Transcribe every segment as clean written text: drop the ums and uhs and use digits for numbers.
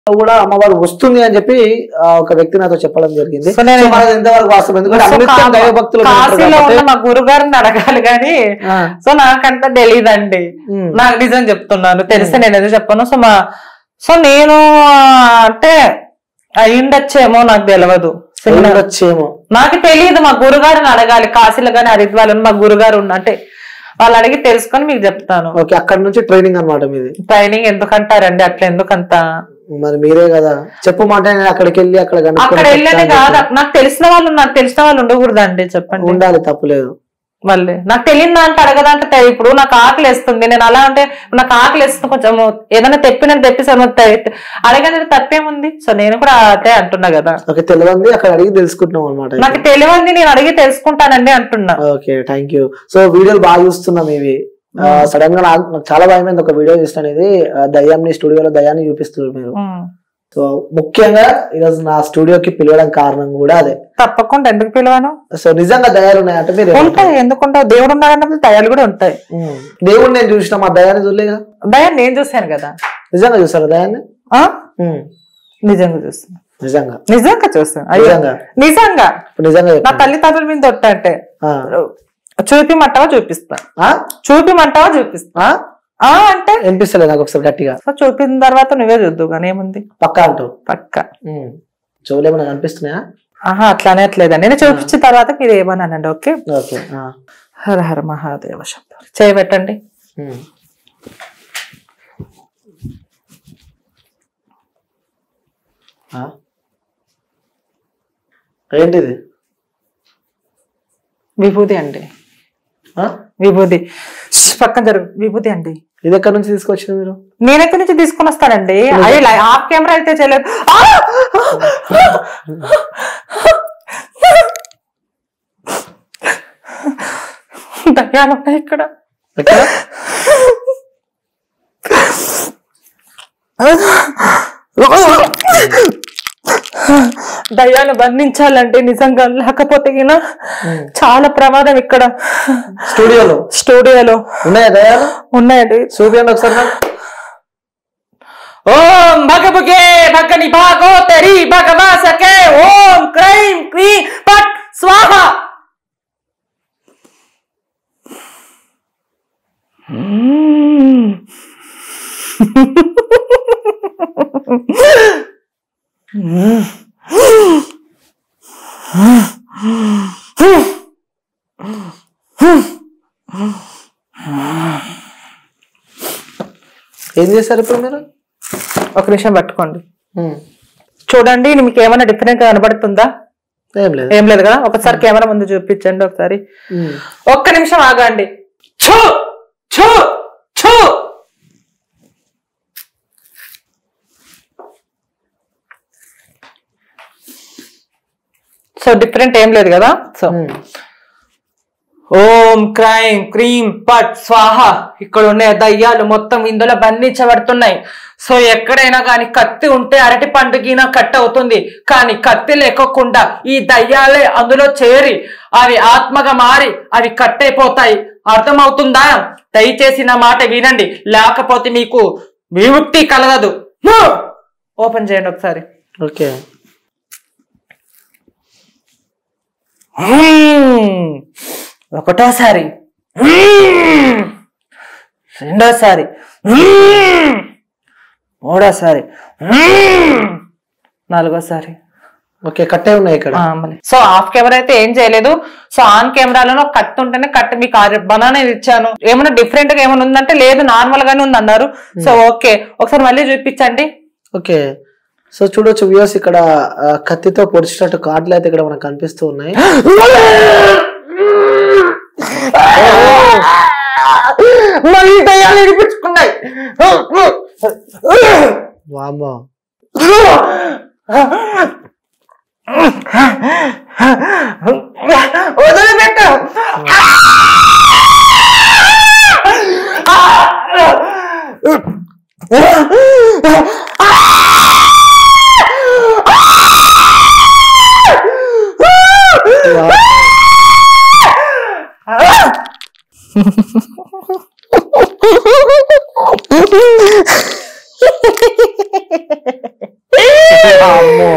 కూడా అమ్మవారు వస్తుంది అని చెప్పి ఒక వ్యక్తి నాతో చెప్పడం జరిగింది. ఎంతవరకు వాస్తవం? ఎందుకంటే దైవభక్తులు కాశీలో ఉన్న మా గురుగారిని అడగాలి కానీ సో నాకంతా తెలియదండి. నాకు నిజం చెప్తున్నాను, తెలిస్తే నేను ఏదో చెప్పాను. సో నేను అంటే అయ్యుండొచ్చేమో, నాకు తెలియదు. నాకు తెలియదు. మా గురుగారిని అడగాలి. కాశీలో గానీ హరిద్వార్లో మా గురుగారు అంటే వాళ్ళు అడిగి తెలుసుకొని మీకు చెప్తాను. ఓకే, అక్కడ నుంచి ట్రైనింగ్ అనమాట మీది. ట్రైనింగ్ ఎందుకంటారండి? అట్లా ఎందుకంత? మరి మీరే కదా చెప్పమాట. అక్కడికి వెళ్ళి అక్కడ వెళ్ళని కాదు, నాకు తెలిసిన వాళ్ళు ఉండకూడదండి. చెప్పండి. ఉండాలి, తప్పులేదు. మళ్ళీ నాకు తెలియదు అంటే అడగదంటే ఇప్పుడు నాకు ఆకలి వేస్తుంది, నేను అలా అంటే నాకు ఆకలి వేస్తుంది, కొంచెం ఏదైనా తెప్పిసాను అడగని తప్పేముంది? సో నేను కూడా అదే అంటున్నా కదా. తెలియంది అక్కడ అడిగి తెలుసుకుంటున్నాం అనమాట. నాకు తెలియంది నేను అడిగి తెలుసుకుంటానండి అంటున్నా. Okay, thank you. సో వీడియోలు బాగా చూస్తున్నాం ఇవి. సడన్ గా నాకు చాలా భయమైంది. ఒక వీడియో చూస్తాను, ఇది దయ్యాన్ని స్టూడియోలో దయ్యాన్ని చూపిస్తున్నారు మీరు. సో ముఖ్యంగా ఈరోజు నా స్టూడియోకి పిలవడం కారణం కూడా అదే. తప్పకుండా. ఎందుకు పిలవను? సో నిజంగా దయాలు ఉన్నాయంటే మీరు ఉంటాయి. ఎందుకుంటావు? దేవుడు ఉన్నాడంటే దయాలు కూడా ఉంటాయి. దేవుడు నేను చూసిన, మా దయాన్ని చూడలేదా? దయాన్ని నేను చూసాను కదా. నిజంగా చూసారా దయాన్ని? నిజంగా చూస్తాను. నిజంగా నిజంగా చూస్తాను. నిజంగా నిజంగా నా తల్లిదండ్రుల మీద అంటే చూపిమంటావా? చూపిస్తా. చూపిమంటావా? చూపిస్తా. అంటే వినిపిస్తలే నాకు ఒకసారి గట్టిగా. చూపిన తర్వాత నువ్వే చూద్దు కానీ ఏముంది. పక్కా అంటూ? పక్కా. చెవులేమన్నా కనిపిస్తున్నాయా? అట్లానే అట్లేదండి. నేను చూపించిన తర్వాత మీరు ఏమన్నానండి. Okay okay. హర హర మహాదేవ శబ్ద చేయబెట్టండి. ఏంటిది? విభూది అండి. విభూది. పక్కన జరుగు. విభూది అండి. ఇది ఎక్కడి నుంచి తీసుకొచ్చింది మీరు? నేను ఎక్కడి నుంచి తీసుకుని వస్తానండి. అదే ఆఫ్ కెమెరా అయితే చేయలేదు. దయ్యాలు ఉన్నాయి ఇక్కడ. దయ్యాలు బంధించాలంటే నిజంగా, లేకపోతే చాలా ప్రమాదం ఇక్కడ. స్టూడియోలో ఉన్నాయా దయ్యాలు? ఉన్నాయండి. చూపించండి ఒకసారి. ఓం భగభుగే భగని భాగో తెరి భగవా సకే ఓం క్రైం క్రీ పట్ స్వాహ. ఏం చేస్తారు ఇప్పుడు మీరు? ఒక నిమిషం పట్టుకోండి, చూడండి. మీకు ఏమైనా డిఫరెంట్ గా కనబడుతుందా? ఏం లేదు కదా. ఒకసారి కెమెరా ముందు చూపించండి ఒకసారి. ఒక్క నిమిషం ఆగండి. ఛూ ఛూ ఛూ. సో డిఫరెంట్ ఏం లేదు కదా. సో ఓం క్రైం క్రీం పట్ స్వాహ. ఇక్కడ ఉన్న దయ్యాలు మొత్తం ఇందులో బంధించబడుతున్నాయి. సో ఎక్కడైనా కానీ కత్తి ఉంటే అరటి పండుగ కట్ అవుతుంది, కానీ కత్తి లేకోకుండా ఈ దయ్యాలే అందులో చేరి అవి ఆత్మగా మారి అవి కట్ అయిపోతాయి. అర్థమవుతుందా? దయచేసి నా మాట వినండి, లేకపోతే మీకు విముక్తి కలగదు. ఓపెన్ చేయండి ఒకసారి. ఓకే. ఒకటోసారి, రెండోసారి, మూడోసారి, నాలుగోసారి. ఓకే, కట్టే ఉన్నాయి ఇక్కడ. సో ఆఫ్ కెమెరా అయితే ఏం చేయలేదు. సో ఆన్ కెమెరాలో కట్ ఉంటేనే కట్ మీకు బనానా ఇచ్చాను. ఏమైనా డిఫరెంట్ గా ఏమైనా ఉందంటే లేదు, నార్మల్ గానే ఉంది అన్నారు. సో ఓకే, ఒకసారి మళ్ళీ చూపించండి. ఓకే. సో చూడొచ్చు వ్యూవర్స్, ఇక్కడ కత్తితో పొడిచినట్టు కార్డులు అయితే ఇక్కడ మనకు కనిపిస్తూ ఉన్నాయి. మళ్ళీ దయ్యాలు వినిపించుకున్నాయి. వామ్మో. వదిలిపెట్టు. అమ్మో.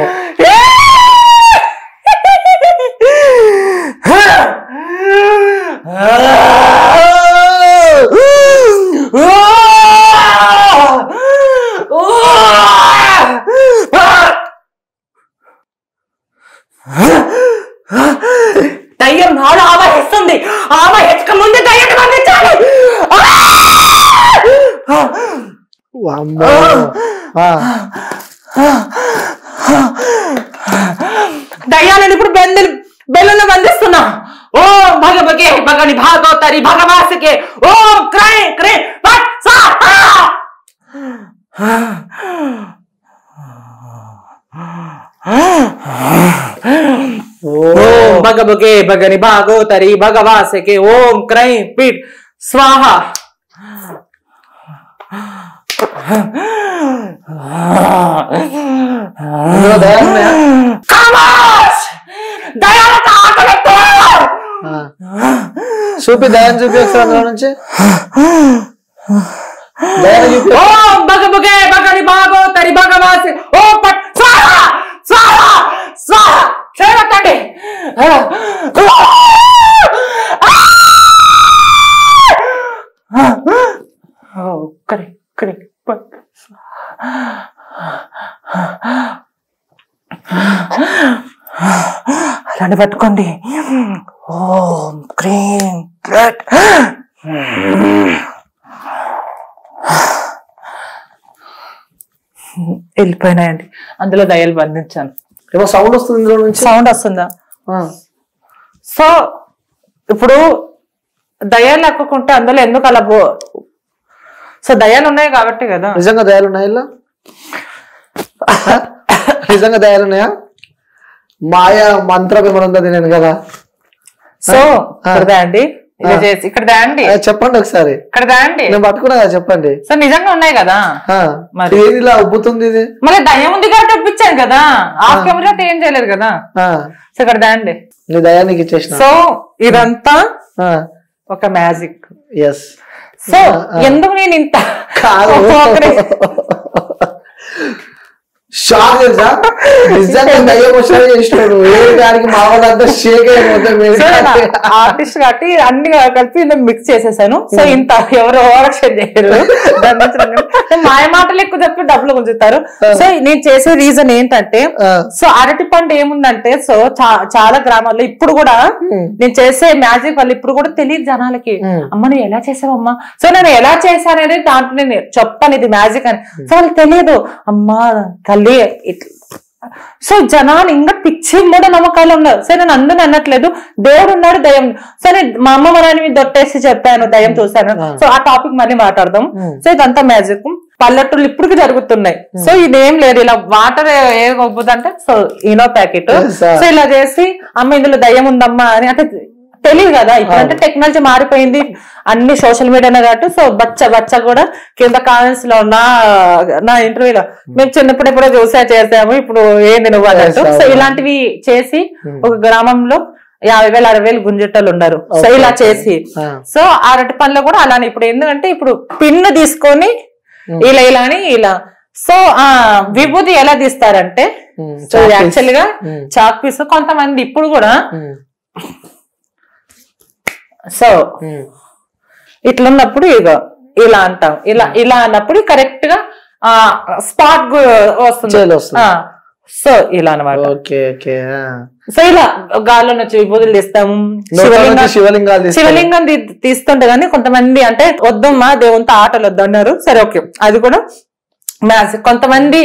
దయ్యం నాడు ఆవహిస్తుంది. ఆవహించక ముందు దయ్యం పంపించాలి. దయ్యాలను ఇప్పుడు బెల్లును బంధిస్తున్నా. ఓం భగవగే భగని భాగవతరి భగవాసుకే ఓం క్రై క్రై పట్ సాహ. ఓం భగవగే భగని భాగవతరి భగవాసుకే ఓం క్రై పిట్ స్వాహ. చూపి దయాన్ని చూపి ఒకసారి అందులో నుంచి ఓం భగవగే భగని భాగవతరి భగవాసి ఓం పట్ స్వాహ స్వాహ స్వాహ. చేయవద్దండి. అలానే పట్టుకోండి. ఓం క్రీం బ్లడ్. వెళ్ళిపోయినాయండి. అందులో దయ్యాలు బంధించాను. ఏమో సౌండ్ వస్తుంది ఇందులో నుంచి. సౌండ్ వస్తుందా? సో ఇప్పుడు దయ్యాలు లేకుంటే అందులో ఎందుకు అలా సో దయ్యాలు ఉన్నాయి కాబట్టి కదా. నిజంగా దయాలు ఉన్నాయా ఇలా? నిజంగా దయాలు ఉన్నాయా? మాయా మంత్రం ఏమైనా ఉందా నేను కదా? సో ఇక్కడ అండి ఇక్కడ అండి చెప్పండి ఒకసారి. ఇక్కడ అండి నేను పట్టుకున్నా కదా, చెప్పండి. సో నిజంగా ఉన్నాయి కదా. మరి ఏది ఇలా ఉబ్బుతుంది ఇది? మళ్ళీ దయ్యం ఉంది కాబట్టి ఒప్పించాను కదా. ఆఫ్ కెమెరా ఏం చేయలేదు కదా. సో ఇక్కడ అండి నీ దయానికి ఇచ్చేసిన. సో ఇదంతా ఒక మ్యాజిక్. ఎస్. సో ఎందుకు నేను ఇంత షాక్ తెలుసా? నిజంగా దయ్యం వచ్చాడు చేసినాడు. దానికి మా వాళ్ళంతా షేక్ ఆర్టిస్ట్ కాబట్టి అన్ని కలిపి మిక్స్ చేసేసాను. సో ఇంత ఎవరు ఓవరాక్షన్ చేయరు. మాయ మాటలు ఎక్కువ చెప్పి డబ్బులు గుంజుతారు. సో నేను చేసే రీజన్ ఏంటంటే, సో అరటి పండు ఏముందంటే, సో చాలా గ్రామాల్లో ఇప్పుడు కూడా నేను చేసే మ్యాజిక్ వల్ల ఇప్పుడు కూడా తెలియదు జనాలకి. అమ్మ నువ్వు ఎలా చేసావమ్మా? సో నేను ఎలా చేశాననేది దాంట్లో నేను చెప్తాను ఇది మ్యాజిక్ అని. సో వాళ్ళకి తెలియదు. అమ్మా తల్లి సో జనాలు ఇంకా పిచ్చి మూఢ నమ్మకాలు ఉన్నారు. సరే నేను అందరిని అనట్లేదు, దేవుడు ఉన్నాడు దయ్యం. సరే మా అమ్మ మరాన్ని దొట్టేసి చెప్పాను దయ్యం చూశాను. సో ఆ టాపిక్ మళ్ళీ మాట్లాడదాం. సో ఇదంతా మ్యాజిక్ పల్లెటూళ్ళు ఇప్పుడు జరుగుతున్నాయి. సో ఇదేం లేదు, ఇలా వాటర్ ఏం గొప్పదంటే సో ఈనో ప్యాకెట్ సో ఇలా చేసి అమ్మ ఇందులో దయ్యం ఉందమ్మా అని అంటే తెలియదు కదా. ఇప్పుడంటే టెక్నాలజీ మారిపోయింది, అన్ని సోషల్ మీడియానే కాబట్టి. సో బచ్చ కూడా కింద కామెంట్స్ లో నా ఇంటర్వ్యూలో మేము చిన్నప్పుడు ఎప్పుడో చేసాము ఇప్పుడు ఏంది నువ్వు అన్నట్టు. సో ఇలాంటివి చేసి ఒక గ్రామంలో 50,000 60,000 గుంజెట్టలు ఉన్నారు. సో ఇలా చేసి సో అరటి పనులు కూడా అలానే. ఇప్పుడు ఎందుకంటే ఇప్పుడు పిన్ను తీసుకొని ఇలా అని ఇలా. సో ఆ విభూతి ఎలా తీస్తారంటే సో యాక్చువల్ గా చాక్ పీస్ కొంతమంది ఇప్పుడు కూడా సో ఇట్లున్నప్పుడు ఇగో ఇలా అంటాం. ఇలా అన్నప్పుడు కరెక్ట్ గా స్పాట్ వస్తుంది. సో ఇలా అనమాట. సో ఇలా గాల్లో నుంచి విభూతులు తీస్తాము. శివలింగం తీస్తుంటే గానీ కొంతమంది అంటే వద్దమ్మా దేవునితో ఆటలు వద్దు అన్నారు. సరే ఓకే అది కూడా మ్యాజిక్. కొంతమంది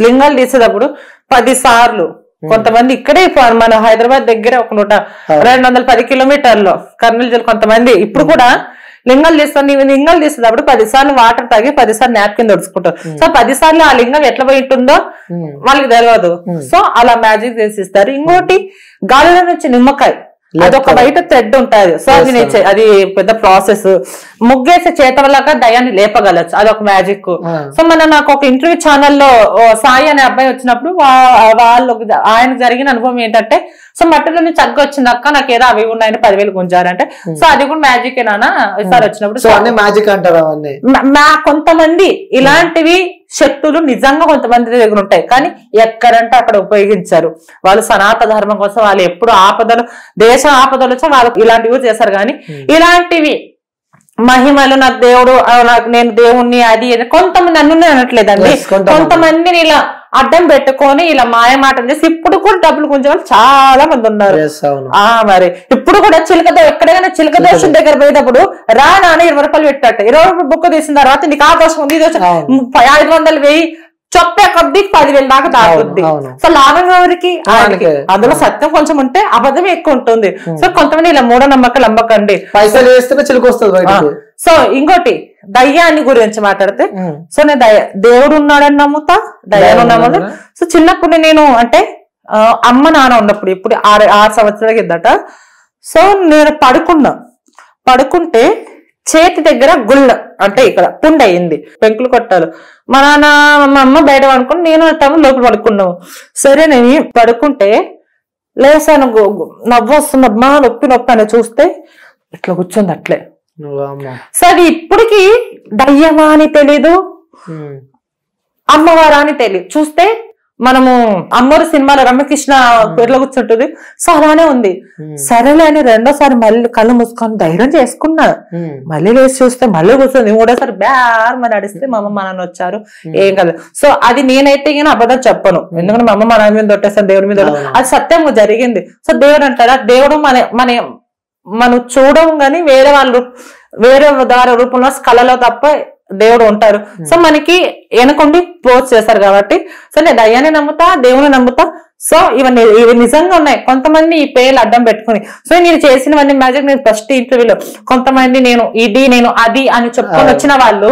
లింగాలు తీసేటప్పుడు 10 సార్లు కొంతమంది ఇక్కడే మన హైదరాబాద్ దగ్గర ఒక 210 కిలోమీటర్లో కర్నూలు జిల్లా కొంతమంది ఇప్పుడు కూడా లింగాలు తీస్తాను. లింగాలు తీసేటప్పుడు 10 సార్లు వాటర్ తాగి 10 సార్లు నాప్కిన్ దొడుచుకుంటారు. సో 10 సార్లు ఆ లింగం ఎట్లా పోయి ఉంటుందో వాళ్ళకి తెలియదు. సో అలా మ్యాజిక్ చేసిస్తారు. ఇంకోటి గాలిలో నుంచి నిమ్మకాయ అదొక బయట థ్రెడ్ ఉంటుంది. సో అది పెద్ద ప్రాసెస్. ముగ్గేసే చేతవలాగా దయాన్ని లేపగలచ్చు, అదొక మ్యాజిక్. సో నాకు ఒక ఇంటర్వ్యూ ఛానల్లో సాయి అనే అబ్బాయి వచ్చినప్పుడు ఆయన జరిగిన అనుభవం ఏంటంటే సో మట్టిలో నుంచి చక్కగా వచ్చింది అక్క నాకు ఏదో అవి ఉన్నాయని 10,000 గుంజారంటే సో అది కూడా మ్యాజిక్ ఏనా ఈసారి వచ్చినప్పుడు మ్యాజిక్ అంటారు అవన్నీ. కొంతమంది ఇలాంటివి శక్తులు నిజంగా కొంతమంది దగ్గర ఉంటాయి కానీ ఎక్కడంటే అక్కడ ఉపయోగించారు. వాళ్ళు సనాతన ధర్మం కోసం వాళ్ళు ఎప్పుడు ఆపదలు దేశ ఆపదలు వచ్చా వాళ్ళు ఇలాంటివి చేశారు. కానీ ఇలాంటివి మహిమలు నాకు దేవుడు నాకు నేను దేవుణ్ణి అది కొంతమంది అన్నీ అనట్లేదండి. కొంతమందిని ఇలా అడ్డం పెట్టుకొని ఇలా మాయ మాటలు చేసి ఇప్పుడు కూడా డబ్బులు గుంజే వాళ్ళు చాలా మంది ఉన్నారు. మరి ఇప్పుడు కూడా ఎక్కడైనా చిలక దోషం దగ్గర పోయేటప్పుడు రా నాన్న 20 రూపాయలు పెట్టాట 20 రూపాయలు బుక్ తీసిన తర్వాత నీకు ఆ దోషం ఉంది 500 1000 చొప్పే కొద్ది 10,000 దాకా తాగుద్ది. సో లాభం ఎవరికి? అందులో సత్యం కొంచెం ఉంటే అబద్ధం ఎక్కువ ఉంటుంది. సో కొంతమంది ఇలా మూఢనమ్మకాలు నమ్మకండి. పైసలు వేస్తే చిలుక వస్తుంది. సో ఇంకోటి దయ్యాన్ని గురించి మాట్లాడితే సో నేను దేవుడు ఉన్నాడని నమ్ముతా దయ్యాన్ని నమ్ముతా. సో చిన్నప్పుడు నేను అంటే అమ్మ నాన్న ఉన్నప్పుడు ఇప్పుడు 6 సంవత్సరాల కిందట సో నేను పడుకుంటే చేతి దగ్గర గుళ్ళ అంటే ఇక్కడ పుండు అయింది పెంకులు కొట్టాలు. మా నాన్న మా అమ్మ బయట పడుకుని నేను లోపల పడుకున్నాము. సరే నేను పడుకుంటే లేసాను నవ్వు వస్తుందమ్మా నొప్పి అని చూస్తే ఇట్లా కూర్చుంది అట్లే. సో అది ఇప్పటికి దయ్యమా అని తెలీదు అమ్మవారా అని తెలియదు. చూస్తే మనము అమ్మోరు సినిమాలో రమ్యకృష్ణ పేర్లో కూర్చుంటుంది సో అలానే ఉంది. సరేలే అని రెండోసారి మళ్ళీ కళ్ళు మూసుకొని ధైర్యం చేసుకున్నా. మళ్ళీ లేచి చూస్తే మళ్ళీ కూర్చుంది. మూడోసారి బ్యార్ మరి అడిస్తే మా అమ్మ మా నాన్న వచ్చారు ఏం కదా. సో అది నేనైతే కానీ అబద్ధం చెప్పను ఎందుకంటే మా అమ్మ మా నాన్న మీద దొట్టేస్తాను దేవుడి మీద అది సత్యం జరిగింది. సో దేవుడు అంటారా దేవుడు మనం చూడము గాని వేరే వాళ్ళు వేరే దారి రూపంలో కళలో తప్ప దేవుడు ఉంటారు. సో మనకి వెనకుండి పోస్ట్ చేస్తారు కాబట్టి సో నేను దయ్యాన్ని నమ్ముతా దేవుని నమ్ముతా. సో ఇవి నిజంగా ఉన్నాయి. కొంతమంది ఈ పేర్లు అడ్డం పెట్టుకుని సో నేను చేసినవన్నీ మ్యాజిక్ నేను ఫస్ట్ ఇంటర్వ్యూలో కొంతమంది నేను ఇది నేను అది అని చెప్పుకొని వచ్చిన వాళ్ళు